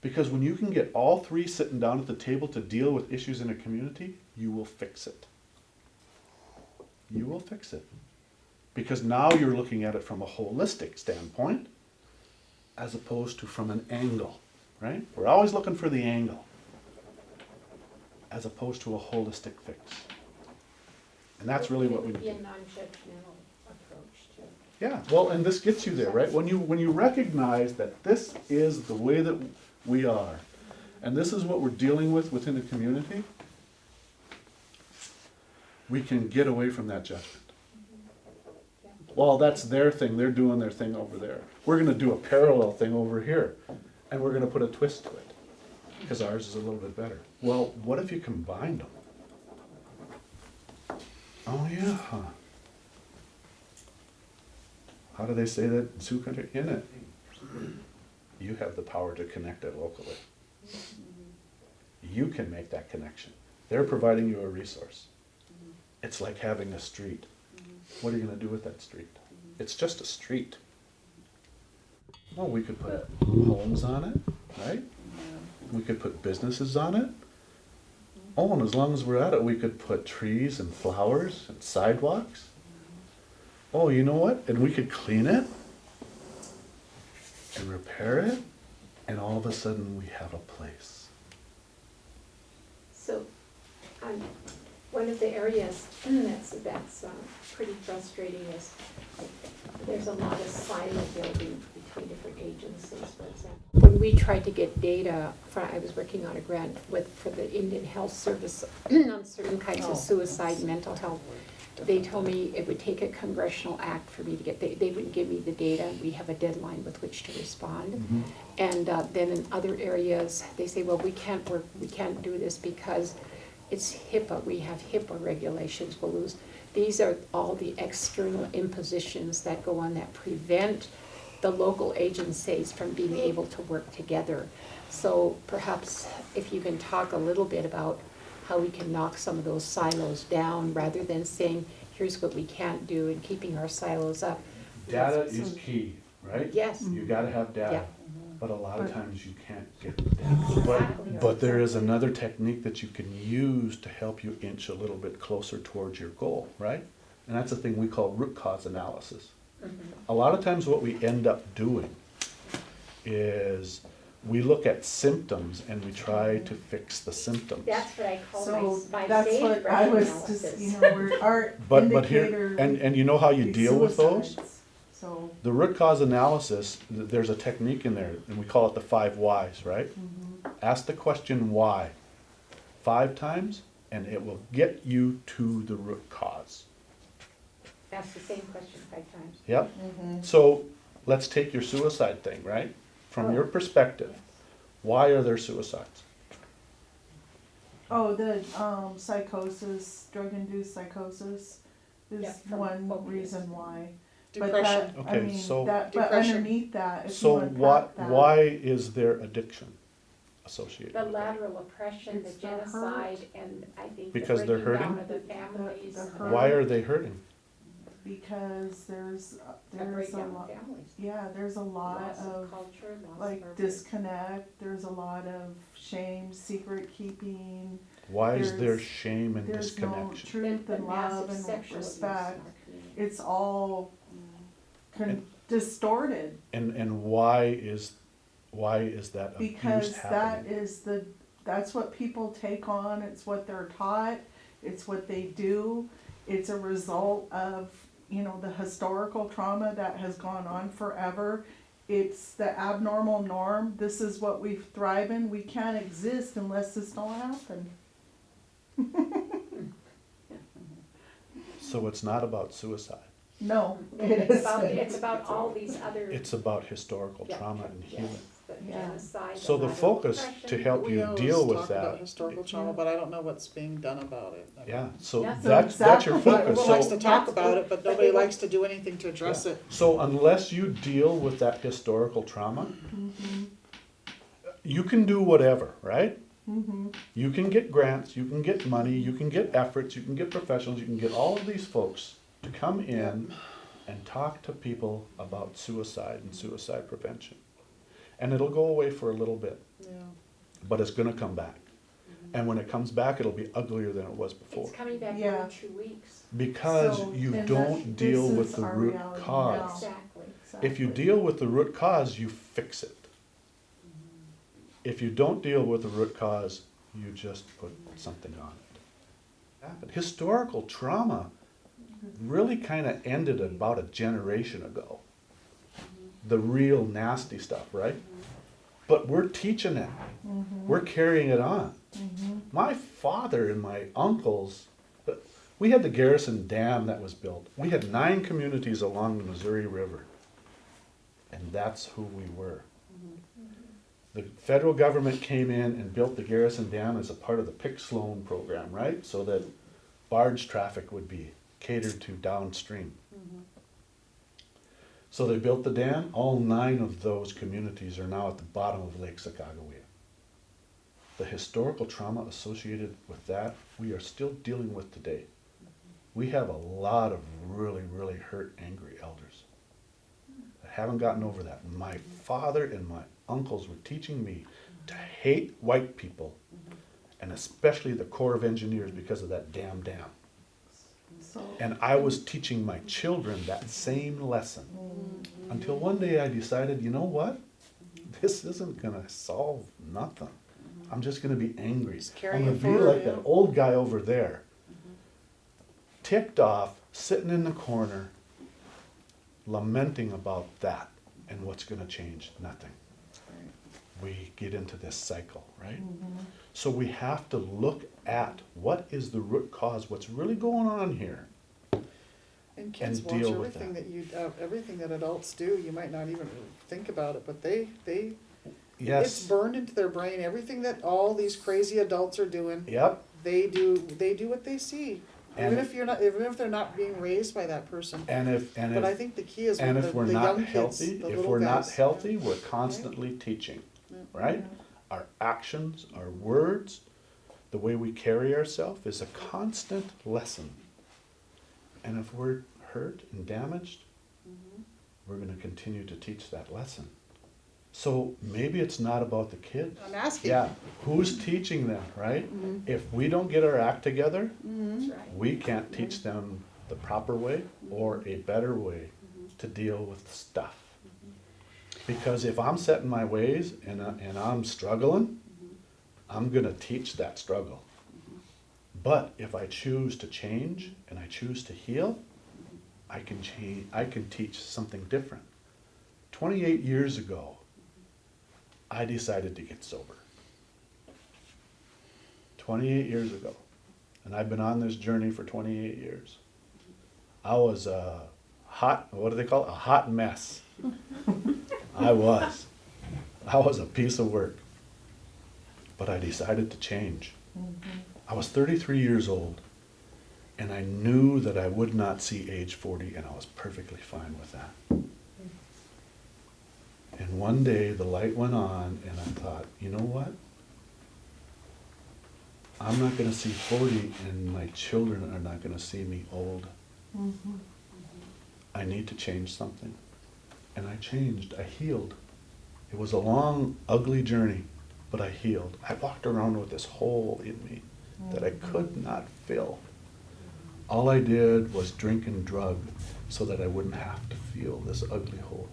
Because when you can get all 3 sitting down at the table to deal with issues in a community, you will fix it. You will fix it. Because now you're looking at it from a holistic standpoint, as opposed to from an angle, right? We're always looking for the angle, as opposed to a holistic fix. And that's really what we It would need. be a non-judgmental approach to. Yeah, well, and this gets you there, right? When you recognize that this is the way that we are, and this is what we're dealing with within the community, we can get away from that judgment. Well, that's their thing, they're doing their thing over there. We're gonna do a parallel thing over here, and we're gonna put a twist to it, because ours is a little bit better. Well, what if you combined them? Oh yeah. How do they say that in Sioux Country? In it. You have the power to connect it locally. You can make that connection. They're providing you a resource. It's like having a street. What are you going to do with that street? It's just a street. Well, we could put homes on it, right? We could put businesses on it. Oh, and as long as we're at it, we could put trees and flowers and sidewalks. Oh, you know what? And we could clean it and repair it, and all of a sudden we have a place. So, one of the areas that's pretty frustrating is there's a lot of silo building between different agencies, for example. When we tried to get data, I was working on a grant for the Indian Health Service on certain kinds of suicide, mental health. They told me it would take a congressional act for me to get, they wouldn't give me the data. We have a deadline with which to respond. And then in other areas, they say, well, we can't do this because it's HIPAA, we have HIPAA regulations, we'll lose. These are all the external impositions that go on that prevent the local agencies from being able to work together. So perhaps if you can talk a little bit about how we can knock some of those silos down rather than saying, here's what we can't do and keeping our silos up. Data is key, right? Yes. You gotta have Yeah. data, but a lot of times you can't get Exactly. data. But there is another technique that you can use to help you inch a little bit closer towards your goal, right? And that's a thing we call root cause analysis. A lot of times what we end up doing is we look at symptoms and we try to fix the symptoms. That's what I call So my that's sagebrush what I was analysis. just, you know, we're, our But here, indicator. and you know how you is deal with those? suicides. So, The root cause analysis, there's a technique in there, and we call it the 5 whys, right? Ask the question why 5 times, and it will get you to the root cause. Ask the same question 5 times. Yep. So let's take your suicide thing, right? From your perspective, why are there suicides? oh, the, psychosis, drug-induced psychosis Yeah, is from one opiates. reason why. But Depression. that, I Okay, mean, so- that, but Depression. underneath that, if you So unpack that. why is there addiction associated The with that? lateral oppression, the It's the hurt. genocide, and I think the Because they're breaking down hurting? of the families. The and hurt. Why are they hurting? Because there's A a breakdown lot, of families. yeah, there's a lot Loss of of, culture, loss of like, our disconnect, there's a lot of shame, secret keeping, Why is there There's- shame and there's no disconnection? truth the and massive love and sexual abuse in respect. our community. It's all And- distorted, And why is that abuse because that happening? is that's what people take on, it's what they're taught, it's what they do, it's a result of, you know, the historical trauma that has gone on forever. It's the abnormal norm, this is what we thrive in, we can't exist unless this don't happen. So it's not about suicide. No, it It's isn't. about all these other. It's about historical Yeah, trauma and yes, healing. the Yeah. genocide, So the lateral focus to oppression. help We you always deal with talk about that. historical trauma, but I don't know what's being done about it. I mean, Yeah, so Yeah. that's your exactly. focus. Everyone likes to So, talk That's about what- it, but but nobody they won't- likes to do anything to address yeah. it. So unless you deal with that historical trauma, you can do whatever, right? You can get grants, you can get money, you can get efforts, you can get professionals, you can get all of these folks to come in and talk to people about suicide and suicide prevention. And it'll go away for a little bit, Yeah. but it's gonna come back. And when it comes back, it'll be uglier than it was before. It's coming back Yeah. in 2 weeks. Because So, you and don't this deal is with the our root reality cause. now. Exactly. If you deal with the root cause, you fix it. If you don't deal with the root cause, you just put something on it. But historical trauma really kind of ended about a generation ago. The real nasty stuff, right? But we're teaching it. We're carrying it on. My father and my uncles, we had the Garrison Dam that was built. We had 9 communities along the Missouri River. And that's who we were. The federal government came in and built the Garrison Dam as a part of the PIC Sloan program, right? So that barge traffic would be catered to downstream. So they built the dam. All 9 of those communities are now at the bottom of Lake Sacagawea. The historical trauma associated with that, we are still dealing with today. We have a lot of really, really hurt, angry elders that haven't gotten over that. My father and my uncles were teaching me to hate white people, and especially the Corps of Engineers because of that damn dam. So, And I was teaching my children that same lesson. Until one day I decided, you know what? This isn't gonna solve nothing. I'm just gonna be angry. Just carry I'm gonna it be forward, like yeah. that old guy over there, ticked off, sitting in the corner, lamenting about that. And what's gonna change? Nothing. We get into this cycle, right? So we have to look at what is the root cause, what's really going on here. And kids And watch deal with everything everything that adults do. You might not even think about it, but it's Yes, burned into their brain. Everything that all these crazy adults are doing, yep, they do what they see. And- Even if they're not being raised by that person. And But I think the key is and with if the we're young not kids, healthy, the if little we're not guys. healthy, we're constantly teaching, right? Our actions, our words, the way we carry ourselves is a constant lesson. And if we're hurt and damaged, we're gonna continue to teach that lesson. So maybe it's not about the kids. I'm asking. Yeah, who's teaching them, right? Mhm. If we don't get our act together, Mhm. That's right. we can't teach them the proper way or a better way to deal with stuff. Because if I'm set in my ways and I'm struggling, I'm gonna teach that struggle. But if I choose to change and I choose to heal, I can teach something different. 28 years ago, I decided to get sober. 28 years ago. And I've been on this journey for 28 years. I was a hot, what do they call it? A hot mess. I was a piece of work. But I decided to change. I was 33 years old, and I knew that I would not see age 40, and I was perfectly fine with that. And one day the light went on, and I thought, you know what? I'm not gonna see 40, and my children are not gonna see me old. I need to change something. And I changed, I healed. It was a long, ugly journey, but I healed. I walked around with this hole in me that I could not fill. All I did was drink and drug so that I wouldn't have to feel this ugly hole.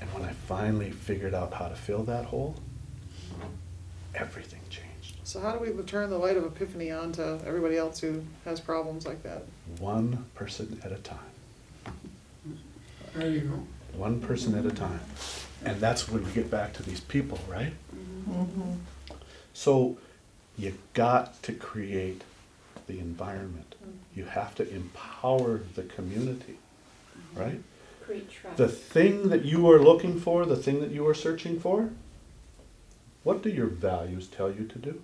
And when I finally figured out how to fill that hole, everything changed. So how do we turn the light of epiphany on to everybody else who has problems like that? One person at a time. There you go. One person at a time. And that's when we get back to these people, right? So you got to create the environment. You have to empower the community, right? Create trust. The thing that you are looking for, the thing that you are searching for, what do your values tell you to do?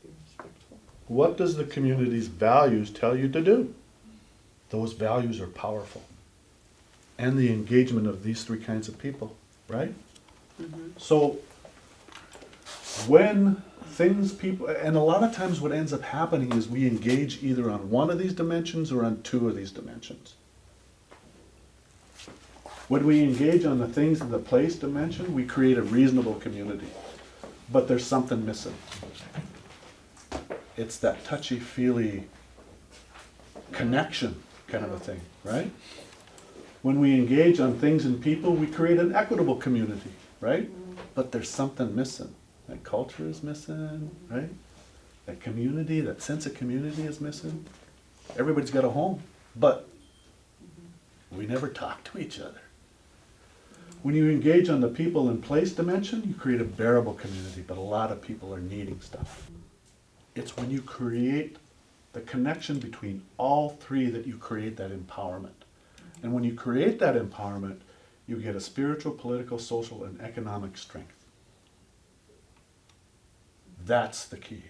Be respectful. What does the community's values tell you to do? Those values are powerful. And the engagement of these three kinds of people, right? So when and a lot of times what ends up happening is we engage either on one of these dimensions or on two of these dimensions. When we engage on the things in the place dimension, we create a reasonable community. But there's something missing. It's that touchy-feely connection kind of a thing, right? When we engage on things and people, we create an equitable community, right? But there's something missing. That culture is missing, right? That community, that sense of community is missing. Everybody's got a home, but we never talk to each other. When you engage on the people and place dimension, you create a bearable community, but a lot of people are needing stuff. It's when you create the connection between all three that you create that empowerment. And when you create that empowerment, you get a spiritual, political, social, and economic strength. That's the key.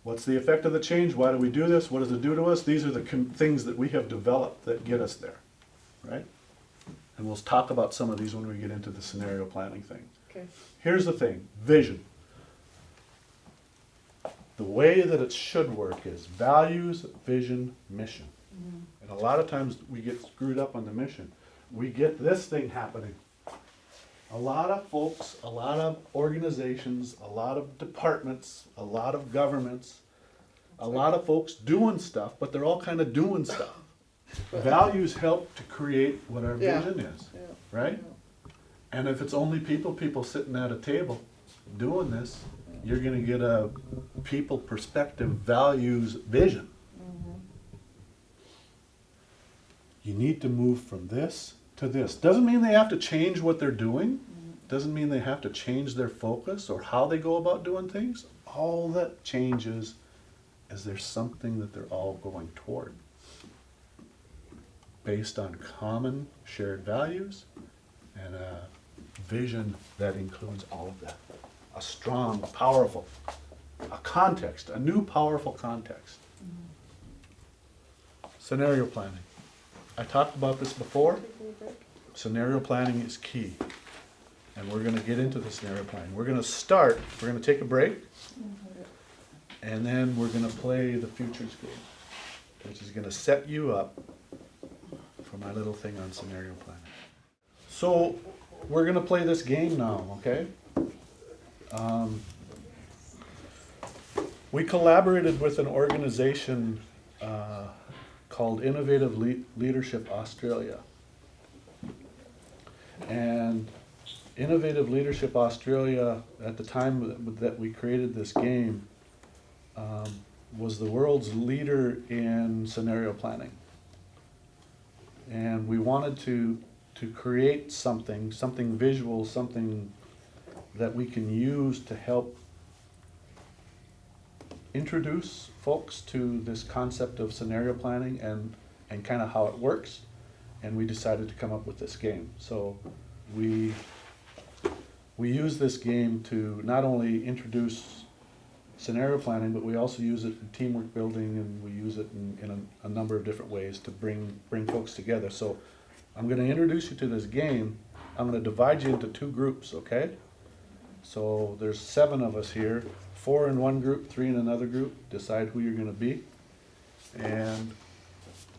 What's the effect of the change? Why do we do this? What does it do to us? These are the things that we have developed that get us there, right? And we'll talk about some of these when we get into the scenario planning thing. Okay. Here's the thing, vision. The way that it should work is values, vision, mission. And a lot of times we get screwed up on the mission. We get this thing happening. A lot of folks, a lot of organizations, a lot of departments, a lot of governments, a lot of folks doing stuff, but they're all kind of doing stuff. Values help to create what our Yeah. vision is, Yeah. right? And if it's only people sitting at a table doing this, you're gonna get a people perspective, values, vision. You need to move from this to this. Doesn't mean they have to change what they're doing. Doesn't mean they have to change their focus or how they go about doing things. All that changes is there's something that they're all going toward, based on common shared values and a vision that includes all of that. a strong, powerful, a context, a new powerful context. Scenario planning. I talked about this before. Scenario planning is key. And we're gonna get into the scenario planning. We're gonna take a break, and then we're gonna play the futures game, which is gonna set you up for my little thing on scenario planning. So, we're gonna play this game now, okay? We collaborated with an organization called Innovative Leadership Australia. And Innovative Leadership Australia, at the time that we created this game, was the world's leader in scenario planning. And we wanted to create something visual, something that we can use to help introduce folks to this concept of scenario planning and kind of how it works. And we decided to come up with this game. So we use this game to not only introduce scenario planning, but we also use it in teamwork building, and we use it in a number of different ways to bring folks together. So I'm going to introduce you to this game. I'm going to divide you into 2 groups, okay? So there's 7 of us here, 4 in one group, 3 in another group. Decide who you're going to be, and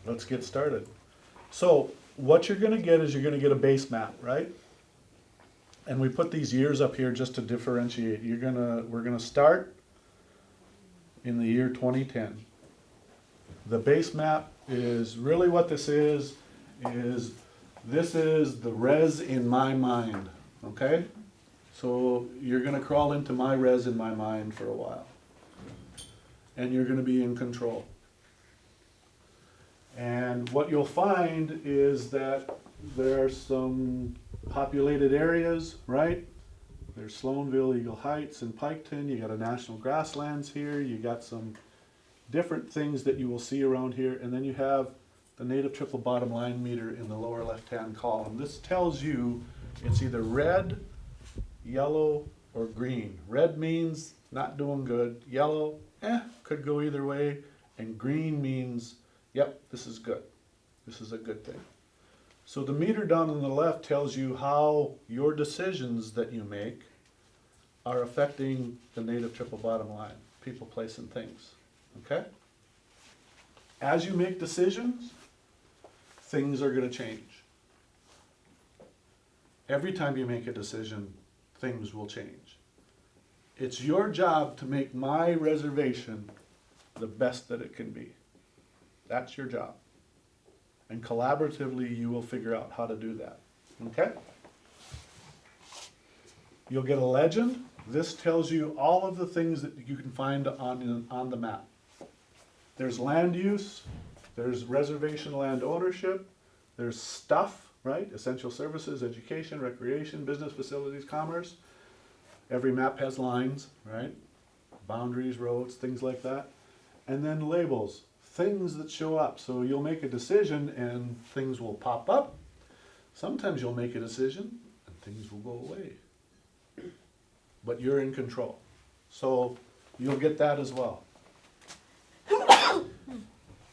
let's get started. So what you're going to get is you're going to get a base map, right? And we put these years up here just to differentiate. We're going to start in the year 2010. The base map is really what this is this is the res in my mind, okay? So you're going to crawl into my res in my mind for a while. And you're going to be in control. And what you'll find is that there are some populated areas, right? There's Sloanville, Eagle Heights, and Piketon. You got a national grasslands here. You got some different things that you will see around here. And then you have the native triple bottom line meter in the lower left-hand column. This tells you it's either red, yellow, or green. Red means not doing good. Yellow, could go either way. And green means, yep, this is good. This is a good thing. So the meter down on the left tells you how your decisions that you make are affecting the native triple bottom line, people, place, and things, okay? As you make decisions, things are going to change. Every time you make a decision, things will change. It's your job to make my reservation the best that it can be. That's your job. And collaboratively, you will figure out how to do that. Okay? You'll get a legend. This tells you all of the things that you can find on the map. There's land use. There's reservation land ownership. There's stuff, right? Essential services, education, recreation, business facilities, commerce. Every map has lines, right? Boundaries, roads, things like that. And then labels. Things that show up. So you'll make a decision and things will pop up. Sometimes you'll make a decision and things will go away. But you're in control. So you'll get that as well.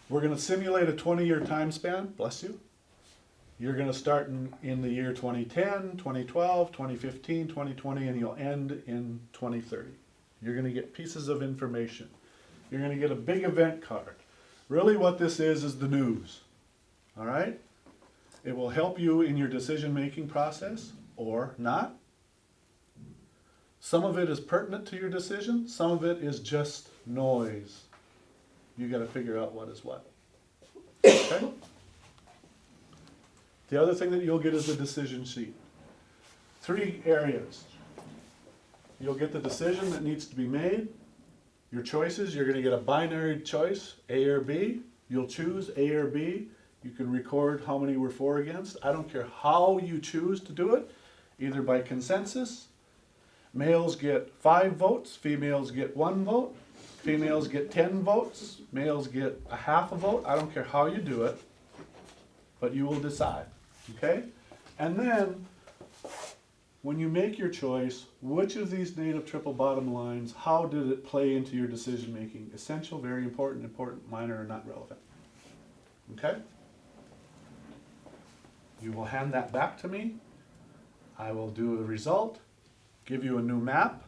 We're going to simulate a 20-year time span. Bless you. You're going to start in the year 2010, 2012, 2015, 2020, and you'll end in 2030. You're going to get pieces of information. You're going to get a big event card. Really what this is the news, all right? It will help you in your decision-making process, or not. Some of it is pertinent to your decision, some of it is just noise. You gotta figure out what is what, okay? The other thing that you'll get is the decision sheet. 3 areas. You'll get the decision that needs to be made. Your choices, you're going to get a binary choice, A or B. You'll choose A or B. You can record how many were for or against. I don't care how you choose to do it, either by consensus. Males get 5 votes, females get 1 vote, females get 10 votes, males get a half a vote. I don't care how you do it, but you will decide, okay? And then when you make your choice, which of these native triple bottom lines, how did it play into your decision making? Essential, very important, important, minor, or not relevant. Okay? You will hand that back to me. I will do a result, give you a new map,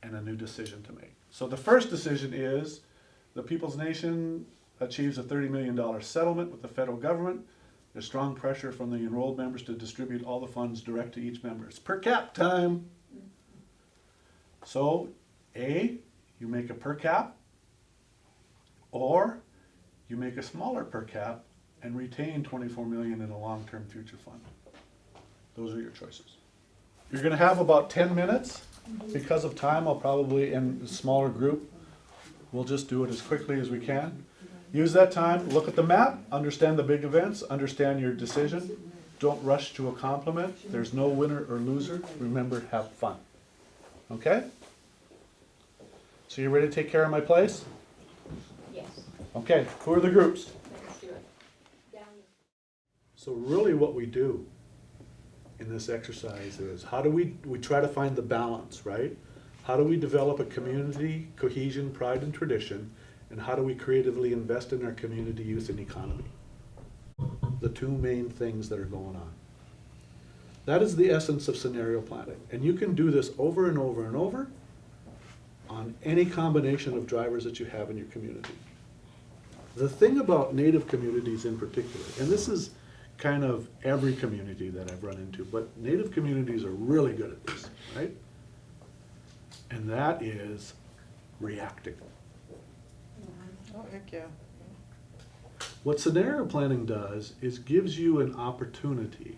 and a new decision to make. So the first decision is the People's Nation achieves a $30 million settlement with the federal government. There's strong pressure from the enrolled members to distribute all the funds direct to each member. It's per cap time. So, A, you make a per cap, or you make a smaller per cap and retain 24 million in a long-term future fund. Those are your choices. You're gonna have about 10 minutes. Because of time, I'll probably, in a smaller group, we'll just do it as quickly as we can. Use that time, look at the map, understand the big events, understand your decision. Don't rush to a compliment. There's no winner or loser. Remember, have fun. Okay? So you ready to take care of my place? Yes, Okay, who are the groups? let's do it. Down. So really what we do in this exercise is, how do we try to find the balance, right? How do we develop a community, cohesion, pride, and tradition, and how do we creatively invest in our community, youth, and economy? The two main things that are going on. That is the essence of scenario planning. And you can do this over and over and over on any combination of drivers that you have in your community. The thing about Native communities in particular, and this is kind of every community that I've run into, but Native communities are really good at this, right? And that is reacting. Oh, heck yeah. What scenario planning does is gives you an opportunity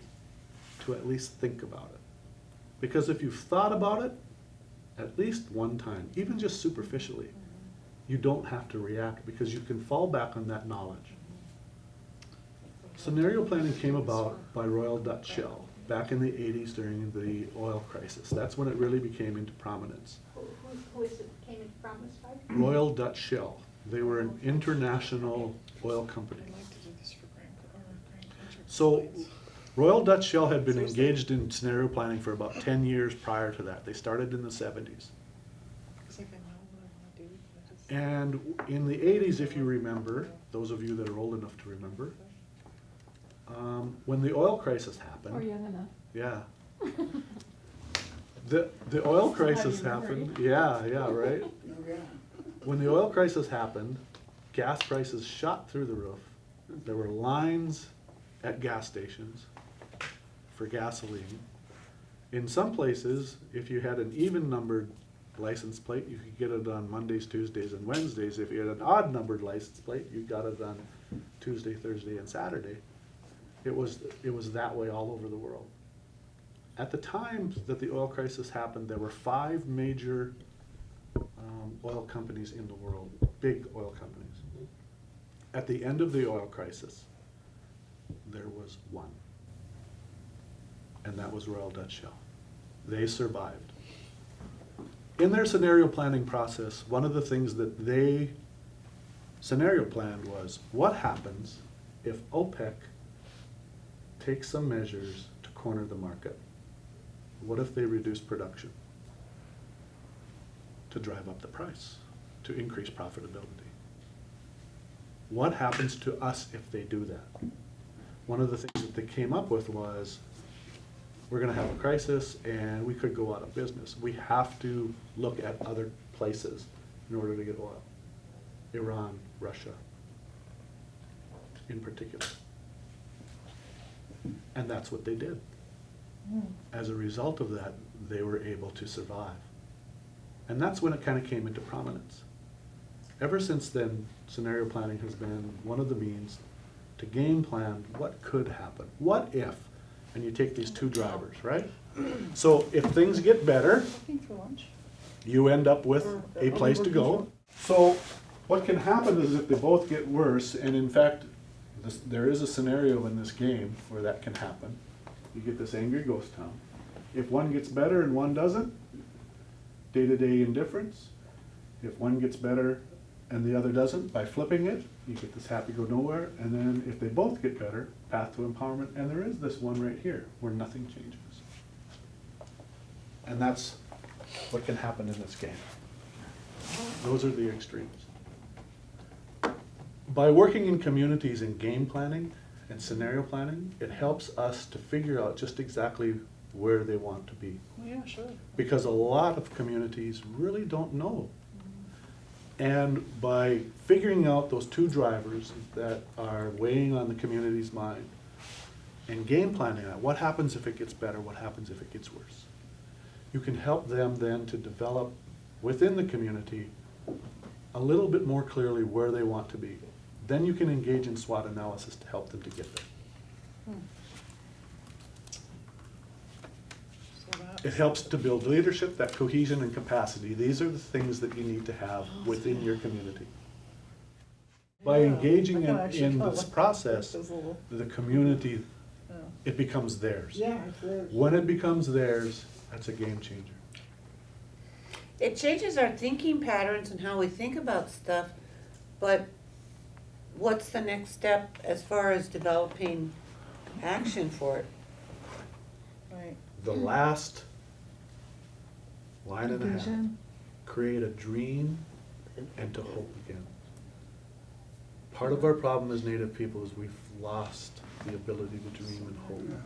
to at least think about it. Because if you've thought about it at least one time, even just superficially, you don't have to react because you can fall back on that knowledge. Scenario planning came about by Royal Dutch Shell back in the 80s during the oil crisis. That's when it really became into prominence. Who is it, came in from this side? Royal Dutch Shell. They were an international oil company. I'd like to do this for grandchildren. So Royal Dutch Shell had been engaged in scenario planning for about 10 years prior to that. They started in the 70s. It's like I know what I want to do. I just- And in the 80s, if you remember, those of you that are old enough to remember, when the oil crisis happened. Or young enough. Yeah. The oil crisis How do you happened. Yeah, right? Oh, yeah. When the oil crisis happened, gas prices shot through the roof. There were lines at gas stations for gasoline. In some places, if you had an even numbered license plate, you could get it on Mondays, Tuesdays, and Wednesdays. If you had an odd numbered license plate, you got it on Tuesday, Thursday, and Saturday. It was that way all over the world. At the time that the oil crisis happened, there were 5 major oil companies in the world, big oil companies. At the end of the oil crisis, there was one, and that was Royal Dutch Shell. They survived. In their scenario planning process, one of the things that they scenario planned was, what happens if OPEC takes some measures to corner the market? What if they reduce production to drive up the price, to increase profitability? What happens to us if they do that? One of the things that they came up with was, we're gonna have a crisis and we could go out of business. We have to look at other places in order to get oil. Iran, Russia, in particular. And that's what they did. As a result of that, they were able to survive. And that's when it kind of came into prominence. Ever since then, scenario planning has been one of the means to game plan what could happen. What if? And you take these two drivers, right? So if things get better, Looking for lunch? you end up with a place to go. So what can happen is if they both get worse, and in fact, there is a scenario in this game where that can happen. You get this angry ghost town. If one gets better and one doesn't, day-to-day indifference. If one gets better and the other doesn't, by flipping it, you get this happy-go-nowhere. And then if they both get better, path to empowerment. And there is this one right here where nothing changes. And that's what can happen in this game. Those are the extremes. By working in communities in game planning and scenario planning, it helps us to figure out just exactly where they want to be. Well, yeah, sure. Because a lot of communities really don't know. And by figuring out those two drivers that are weighing on the community's mind and game planning that, what happens if it gets better, what happens if it gets worse? You can help them then to develop within the community a little bit more clearly where they want to be. Then you can engage in SWOT analysis to help them to get there. So that's. It helps to build leadership, that cohesion and capacity. These are the things that you need to have within your community. By Yeah, engaging I can actually in call this it- process, this little- the community, Yeah. it becomes theirs. Yeah, it's there. When it becomes theirs, that's a game changer. It changes our thinking patterns and how we think about stuff, but what's the next step as far as developing action for it? Right. The last line and a half, Vision. create a dream and to hope again. Part of our problem as Native people is we've lost the ability to dream and hope.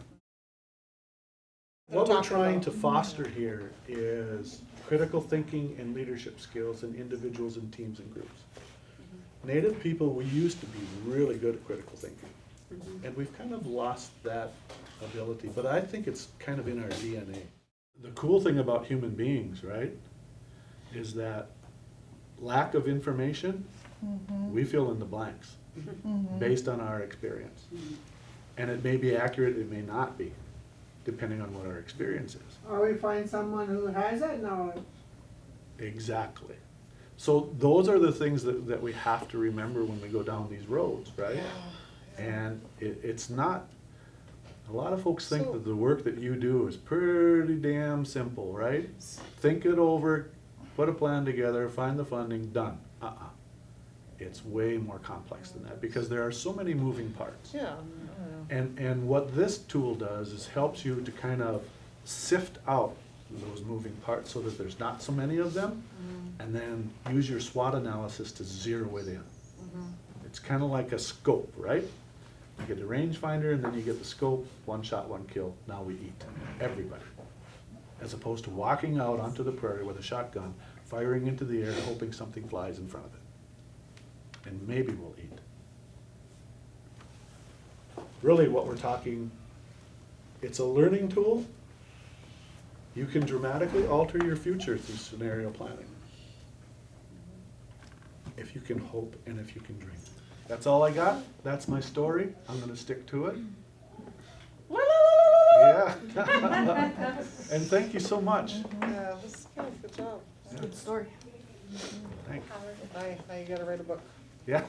What we're trying to foster here is critical thinking and leadership skills in individuals and teams and groups. Native people, we used to be really good at critical thinking, and we've kind of lost that ability, but I think it's kind of in our DNA. The cool thing about human beings, right, is that lack of information, we fill in the blanks based on our experience. And it may be accurate, it may not be, depending on what our experience is. Or we find someone who has that knowledge. Exactly. So those are the things that we have to remember when we go down these roads, right? And it's not, a lot of folks think So- that the work that you do is pretty damn simple, right? Think it over, put a plan together, find the funding, done. It's way more complex than that because there are so many moving parts. Yeah. And what this tool does is helps you to kind of sift out those moving parts so that there's not so many of them, and then use your SWOT analysis to zero it in. It's kind of like a scope, right? You get the rangefinder and then you get the scope, one shot, one kill, now we eat, everybody. As opposed to walking out onto the prairie with a shotgun, firing into the air, hoping something flies in front of it. And maybe we'll eat. Really what we're talking, it's a learning tool. You can dramatically alter your future through scenario planning. If you can hope and if you can dream. That's all I got. That's my story. I'm gonna stick to it. Yeah. And thank you so much. Yeah, this is good, good job. Yeah. Good story. Thanks. Now you gotta write a book. Yeah.